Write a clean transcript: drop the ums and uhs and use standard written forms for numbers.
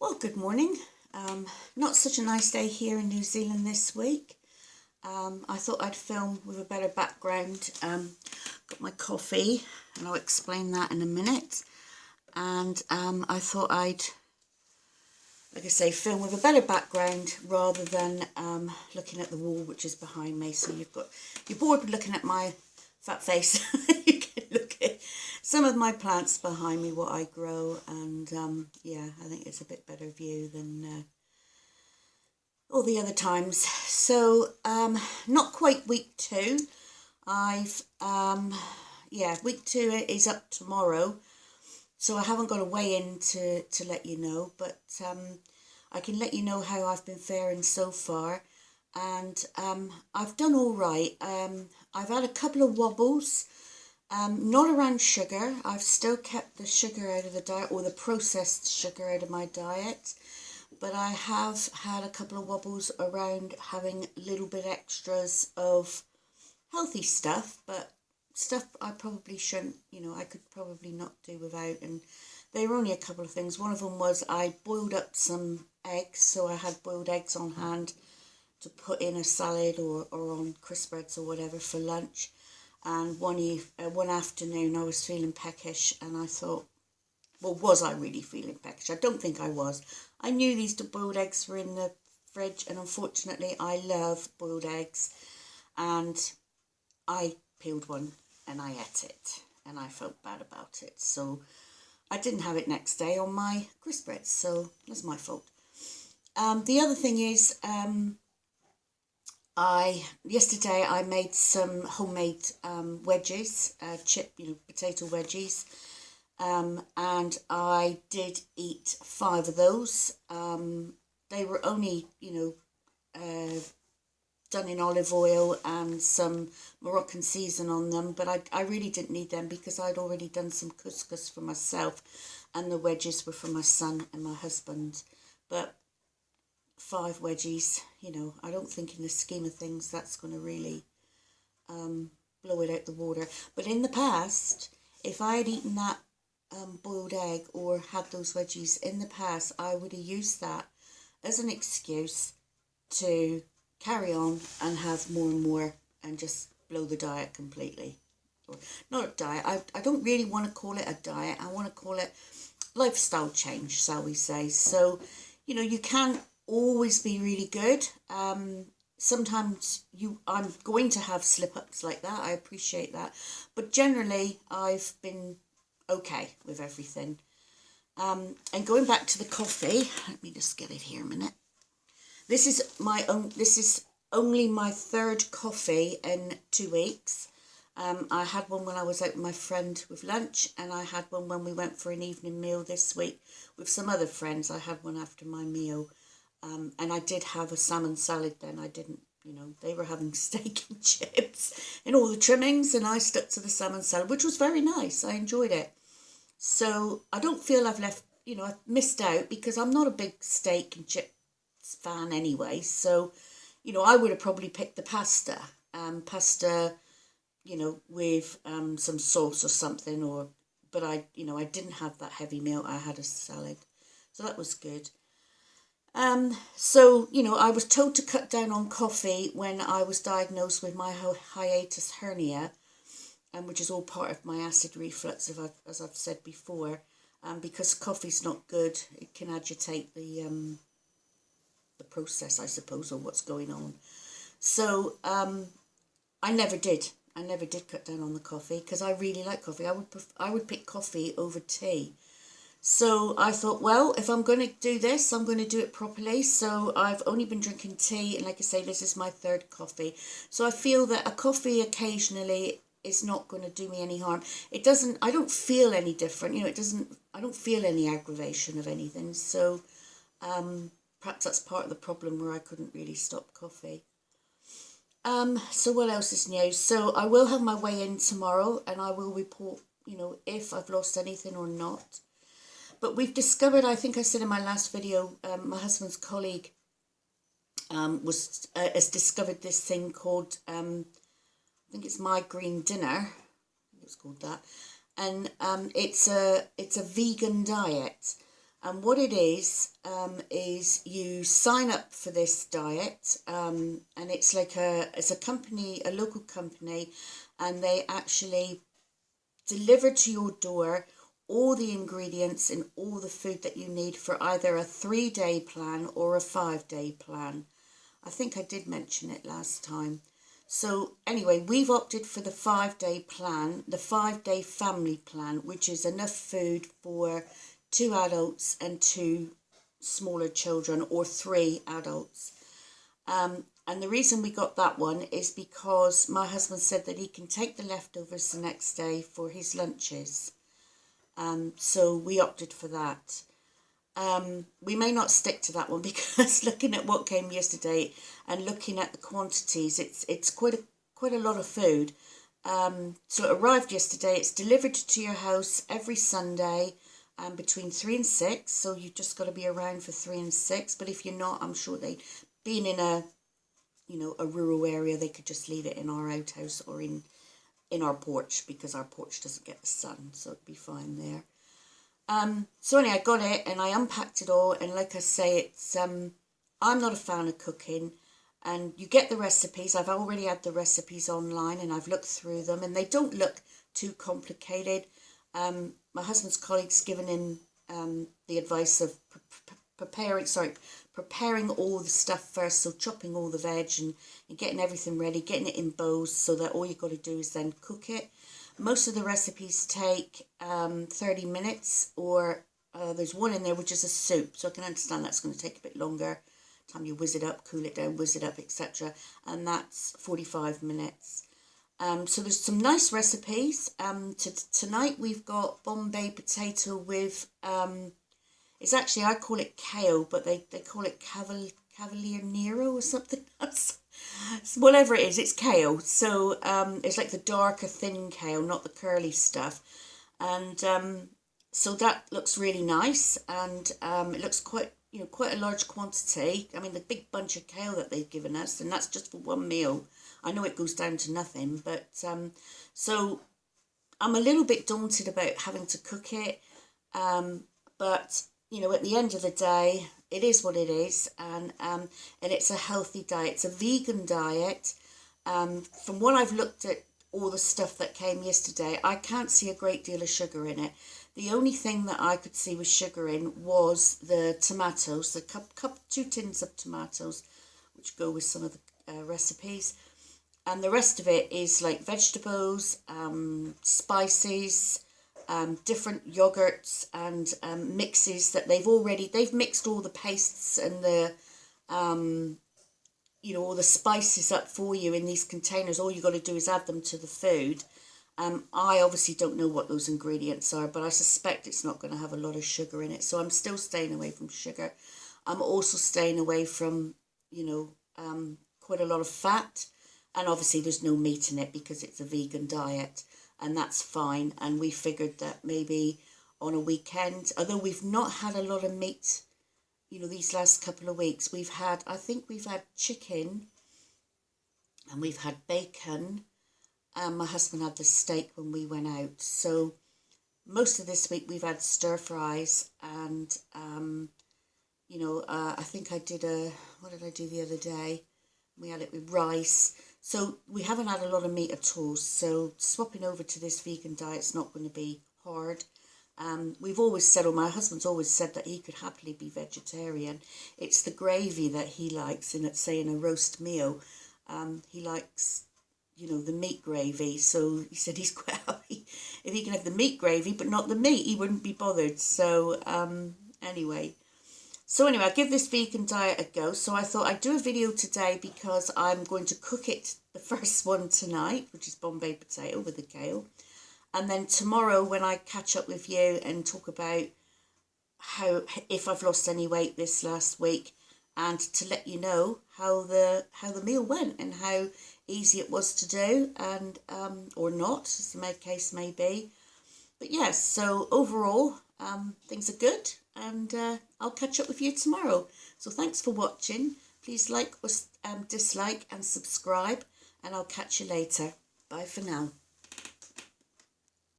Well, good morning. Not such a nice day here in New Zealand this week. I thought I'd film with a better background. Got my coffee, and I'll explain that in a minute. And I thought I'd, like I say, film with a better background rather than looking at the wall which is behind me. So you're bored with looking at my fat face. You can look at some of my plants behind me, what I grow, and yeah, I think it's a bit better view than all the other times. So not quite week 2. Week 2 is up tomorrow, so I haven't got a weigh in to let you know, but I can let you know how I've been faring so far. And I've done all right. I've had a couple of wobbles, not around sugar. I've still kept the sugar out of the diet, or the processed sugar out of my diet, but I have had a couple of wobbles around having little bit extras of healthy stuff, but stuff I probably shouldn't, I could probably not do without. And they were only a couple of things. One of them was I boiled up some eggs, so I had boiled eggs on hand to put in a salad or on crisp breads or whatever for lunch. And one afternoon I was feeling peckish, and I thought, well, was I really feeling peckish? I don't think I was. I knew these boiled eggs were in the fridge, and unfortunately I love boiled eggs, and I peeled one and I ate it, and I felt bad about it. So I didn't have it next day on my crisp breads, so that's my fault. The other thing is, yesterday I made some homemade wedges, potato wedges, and I did eat 5 of those. They were only, done in olive oil and some Moroccan season on them, but I really didn't need them because I'd already done some couscous for myself, and the wedges were for my son and my husband. But 5 wedgies, I don't think in the scheme of things that's going to really blow it out the water. But in the past, if I had eaten that boiled egg or had those wedgies in the past, I would have used that as an excuse to carry on and have more and more and just blow the diet completely. Or not a diet, I don't really want to call it a diet. I want to call it lifestyle change, shall we say. So, you can't always be really good. Sometimes I'm going to have slip-ups like that. I appreciate that. But generally, I've been okay with everything. And going back to the coffee, let me just get it here a minute. This is only my 3rd coffee in 2 weeks. I had one when I was out with my friend with lunch, and I had one when we went for an evening meal this week with some other friends. I had one after my meal. And I did have a salmon salad then. I didn't, they were having steak and chips and all the trimmings, and I stuck to the salmon salad, which was very nice. I enjoyed it. So I don't feel I've missed out, because I'm not a big steak and chips fan anyway. So, I would have probably picked the pasta, with some sauce or something, but I didn't have that heavy meal. I had a salad. So that was good. So, I was told to cut down on coffee when I was diagnosed with my hiatus hernia, which is all part of my acid reflux, as I've said before, because coffee's not good. It can agitate the process, I suppose, or what's going on. So, I never did cut down on the coffee, because I really like coffee. I would pick coffee over tea. So I thought, well, if I'm going to do this, I'm going to do it properly. So I've only been drinking tea, and like I say, this is my 3rd coffee. So I feel that a coffee occasionally is not going to do me any harm. I don't feel any different, I don't feel any aggravation of anything. So perhaps that's part of the problem, where I couldn't really stop coffee. So what else is new? So I will have my weigh in tomorrow, and I will report, if I've lost anything or not. But we've discovered, I think I said in my last video, my husband's colleague has discovered this thing called, I think it's My Green Dinner. I think it's called that. And it's a vegan diet. And what it is you sign up for this diet, and it's like it's a company, a local company, and they actually deliver to your door all the ingredients and all the food that you need for either a 3-day plan or a 5-day plan. I think I did mention it last time. So anyway, we've opted for the 5-day plan, the 5-day family plan, which is enough food for 2 adults and 2 smaller children, or 3 adults. And the reason we got that one is because my husband said that he can take the leftovers the next day for his lunches. So we opted for that. We may not stick to that one because looking at what came yesterday and looking at the quantities, it's quite a lot of food. So it arrived yesterday. It's delivered to your house every Sunday between 3 and 6. So you've just got to be around for 3 and 6. But if you're not, I'm sure being in a rural area, they could just leave it in our outhouse or in our porch, because our porch doesn't get the sun, so it'd be fine there. So anyway, I got it and I unpacked it all, and like I say, it's I'm not a fan of cooking, and you get the recipes. I've already had the recipes online and I've looked through them, and they don't look too complicated. My husband's colleague's given him the advice of preparing all the stuff first, so chopping all the veg and getting everything ready, getting it in bowls, so that all you've got to do is then cook it. Most of the recipes take 30 minutes, or there's one in there which is a soup, so I can understand that's going to take a bit longer. Time you whiz it up, cool it down, whiz it up, etc. And that's 45 minutes. So there's some nice recipes. Tonight we've got Bombay potato with... it's actually, I call it kale, but they call it Cavalier Nero or something. Whatever it is, it's kale. So it's like the darker, thin kale, not the curly stuff. And so that looks really nice, and it looks quite a large quantity. I mean, the big bunch of kale that they've given us, and that's just for one meal. I know it goes down to nothing, but so I'm a little bit daunted about having to cook it, but at the end of the day, it is what it is, and it's a healthy diet. It's a vegan diet. From what I've looked at, all the stuff that came yesterday, I can't see a great deal of sugar in it. The only thing that I could see with sugar in was the tomatoes, the 2 tins of tomatoes, which go with some of the recipes. And the rest of it is like vegetables, spices, different yogurts and mixes that they've mixed all the pastes and the all the spices up for you in these containers. All you got to do is add them to the food. I obviously don't know what those ingredients are, but I suspect it's not going to have a lot of sugar in it, so I'm still staying away from sugar. I'm also staying away from quite a lot of fat, and obviously there's no meat in it because it's a vegan diet. And that's fine. And we figured that maybe on a weekend, although we've not had a lot of meat, these last couple of weeks, I think we've had chicken and we've had bacon, and my husband had the steak when we went out. So most of this week we've had stir fries, and, I think I did what did I do the other day? We had it with rice. So we haven't had a lot of meat at all. So swapping over to this vegan diet's not going to be hard. We've always said, or my husband's always said, that he could happily be vegetarian. It's the gravy that he likes in, say, in a roast meal. He likes, the meat gravy. So he said he's quite happy if he can have the meat gravy, but not the meat. He wouldn't be bothered. So anyway. So anyway, I give this vegan diet a go. So I thought I'd do a video today because I'm going to cook it, the first one tonight, which is Bombay potato with the kale. And then tomorrow when I catch up with you and talk about if I've lost any weight this last week, and to let you know how the meal went and how easy it was to do, and or not, as the case may be. But yes, so overall, things are good, and I'll catch up with you tomorrow. So thanks for watching. Please like or dislike and subscribe, and I'll catch you later. Bye for now.